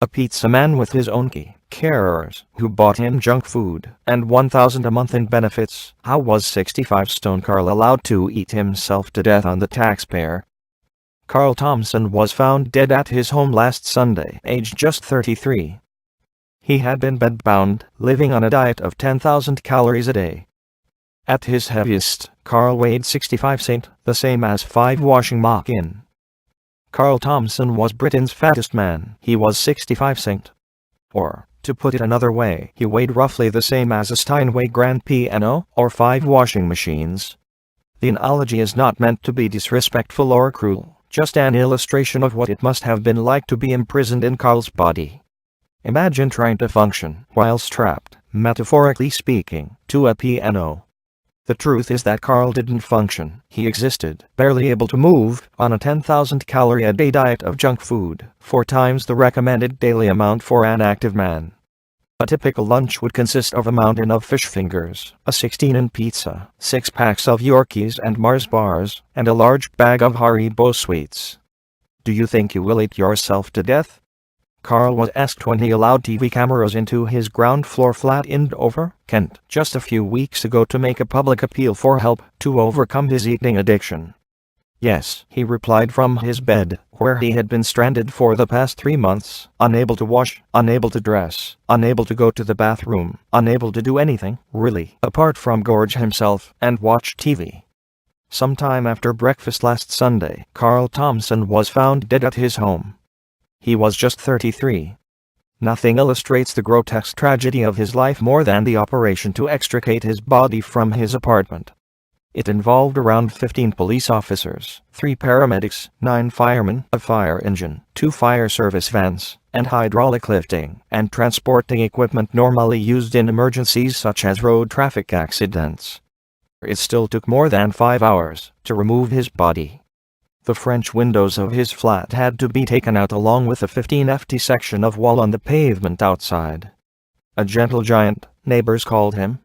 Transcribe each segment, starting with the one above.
A pizza man with his own key, carers who bought him junk food, and $1,000 a month in benefits. How was 65 stone Carl allowed to eat himself to death on the taxpayer? Carl Thompson was found dead at his home last Sunday, aged just 33. He had been bedbound, living on a diet of 10,000 calories a day. At his heaviest, Carl weighed 65 cent, the same as 5 washing machine. Carl Thompson was Britain's fattest man. He was 65 cent. Or, to put it another way, he weighed roughly the same as a Steinway grand piano, or 5 washing machines. The analogy is not meant to be disrespectful or cruel, just an illustration of what it must have been like to be imprisoned in Carl's body. Imagine trying to function while strapped, metaphorically speaking, to a piano. The truth is that Carl didn't function. He existed, barely able to move, on a 10,000 calorie a day diet of junk food, 4 times the recommended daily amount for an active man. A typical lunch would consist of a mountain of fish fingers, a 16-inch pizza, 6 packs of Yorkies and Mars bars, and a large bag of Haribo sweets. Do you think you will eat yourself to death? Carl was asked when he allowed TV cameras into his ground floor flat in Dover, Kent, just a few weeks ago to make a public appeal for help to overcome his eating addiction. Yes, he replied from his bed, where he had been stranded for the past 3 months, unable to wash, unable to dress, unable to go to the bathroom, unable to do anything, really, apart from gorge himself and watch TV. Sometime after breakfast last Sunday, Carl Thompson was found dead at his home. He was just 33. Nothing illustrates the grotesque tragedy of his life more than the operation to extricate his body from his apartment. It involved around 15 police officers, 3 paramedics, 9 firemen, a fire engine, 2 fire service vans, and hydraulic lifting and transporting equipment normally used in emergencies such as road traffic accidents. It still took more than 5 hours to remove his body. The French windows of his flat had to be taken out along with a 15-ft section of wall on the pavement outside. A gentle giant, neighbors called him.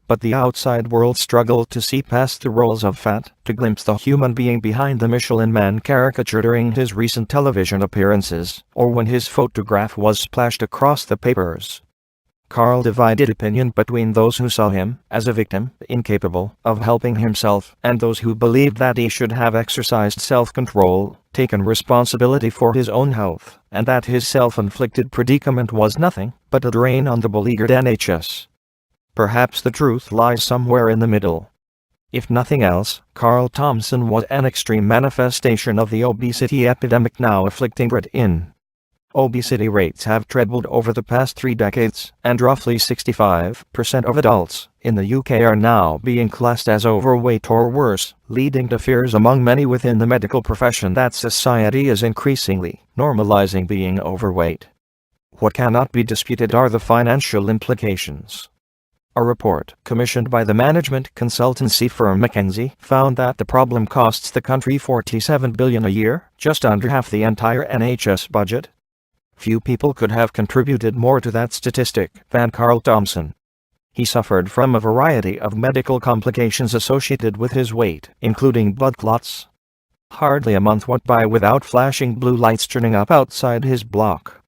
But the outside world struggled to see past the rolls of fat, to glimpse the human being behind the Michelin Man caricature during his recent television appearances, or when his photograph was splashed across the papers. Carl divided opinion between those who saw him as a victim, incapable of helping himself, and those who believed that he should have exercised self-control, taken responsibility for his own health, and that his self-inflicted predicament was nothing but a drain on the beleaguered NHS. Perhaps the truth lies somewhere in the middle. If nothing else, Carl Thompson was an extreme manifestation of the obesity epidemic now afflicting Britain. Obesity rates have trebled over the past 3 decades, and roughly 65% of adults in the UK are now being classed as overweight or worse, leading to fears among many within the medical profession that society is increasingly normalizing being overweight. What cannot be disputed are the financial implications. A report commissioned by the management consultancy firm McKinsey found that the problem costs the country $47 billion a year, just under half the entire NHS budget. Few people could have contributed more to that statistic than Carl Thompson. He suffered from a variety of medical complications associated with his weight, including blood clots. Hardly a month went by without flashing blue lights turning up outside his block.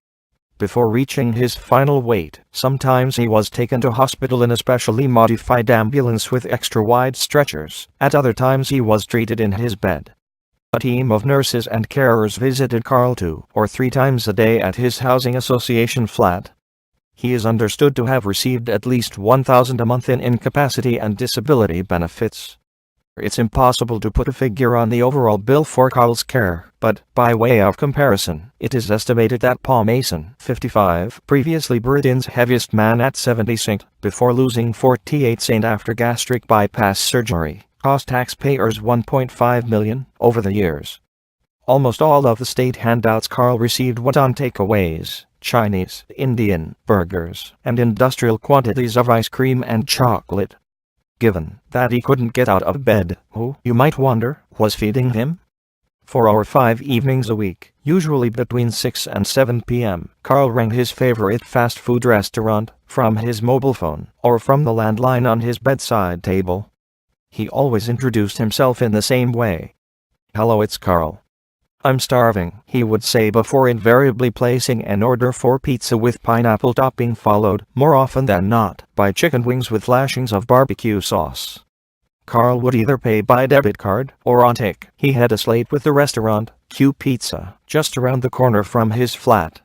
Before reaching his final weight, sometimes he was taken to hospital in a specially modified ambulance with extra-wide stretchers. At other times he was treated in his bed. A team of nurses and carers visited Carl 2 or 3 times a day at his housing association flat. He is understood to have received at least $1,000 a month in incapacity and disability benefits. It's impossible to put a figure on the overall bill for Carl's care, but, by way of comparison, it is estimated that Paul Mason, 55, previously Britain's heaviest man at 70 cent, before losing 48 cent after gastric bypass surgery, cost taxpayers $1.5 million over the years. Almost all of the state handouts Carl received went on takeaways, Chinese, Indian, burgers, and industrial quantities of ice cream and chocolate. Given that he couldn't get out of bed, who, you might wonder, was feeding him? 4 or 5 evenings a week, usually between 6 and 7 p.m., Carl rang his favorite fast food restaurant, from his mobile phone, or from the landline on his bedside table. He always introduced himself in the same way. "Hello, it's Carl. "I'm starving," he would say before invariably placing an order for pizza with pineapple topping, followed, more often than not, by chicken wings with lashings of barbecue sauce. Carl would either pay by debit card or on tick. He had a slate with the restaurant, Q Pizza, just around the corner from his flat.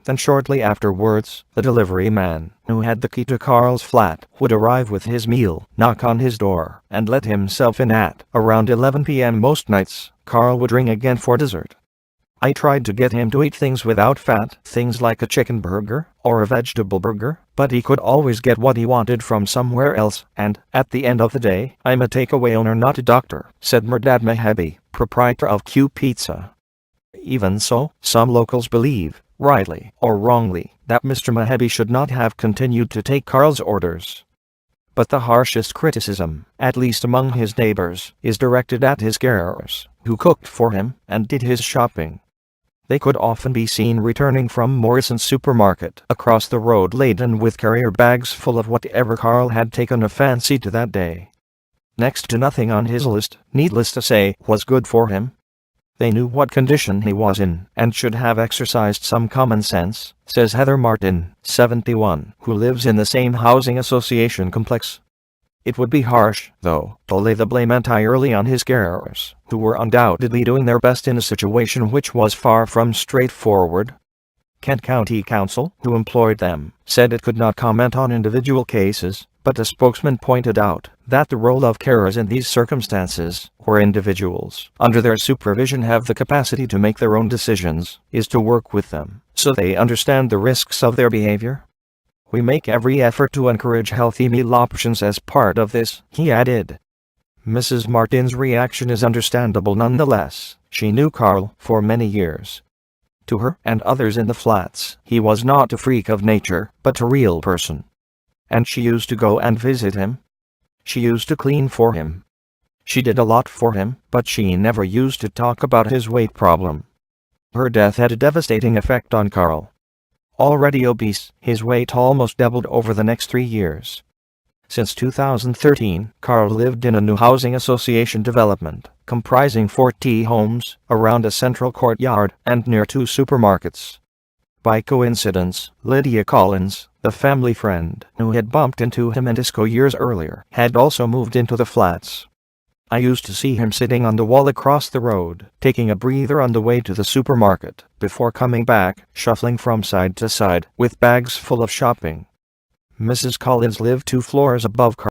Then shortly afterwards, the delivery man, who had the key to Carl's flat, would arrive with his meal, knock on his door, and let himself in at around 11 p.m. most nights. Carl would ring again for dessert. I tried to get him to eat things without fat, things like a chicken burger or a vegetable burger, but he could always get what he wanted from somewhere else, and, at the end of the day, I'm a takeaway owner, not a doctor, said Mehrdad Mehebi, proprietor of Q Pizza. Even so, some locals believe, rightly or wrongly, that Mr. Mehebi should not have continued to take Carl's orders. But the harshest criticism, at least among his neighbors, is directed at his carers, who cooked for him and did his shopping. They could often be seen returning from Morrison's supermarket across the road laden with carrier bags full of whatever Carl had taken a fancy to that day. Next to nothing on his list, needless to say, was good for him. They knew what condition he was in, and should have exercised some common sense, says Heather Martin, 71, who lives in the same housing association complex. It would be harsh, though, to lay the blame entirely on his carers, who were undoubtedly doing their best in a situation which was far from straightforward. Kent County Council, who employed them, said it could not comment on individual cases, but a spokesman pointed out that the role of carers in these circumstances, where individuals, under their supervision, have the capacity to make their own decisions, is to work with them, so they understand the risks of their behavior. "We make every effort to encourage healthy meal options as part of this," he added. Mrs. Martin's reaction is understandable nonetheless. She knew Carl for many years. To her and others in the flats, he was not a freak of nature, but a real person. And she used to go and visit him. She used to clean for him. She did a lot for him, but she never used to talk about his weight problem. Her death had a devastating effect on Carl. Already obese, his weight almost doubled over the next 3 years. Since 2013, Carl lived in a new housing association development, comprising 40 homes, around a central courtyard, and near 2 supermarkets. By coincidence, Lydia Collins, the family friend who had bumped into him in disco years earlier, had also moved into the flats. "I used to see him sitting on the wall across the road, taking a breather on the way to the supermarket, before coming back, shuffling from side to side, with bags full of shopping." Mrs. Collins lived 2 floors above Carl.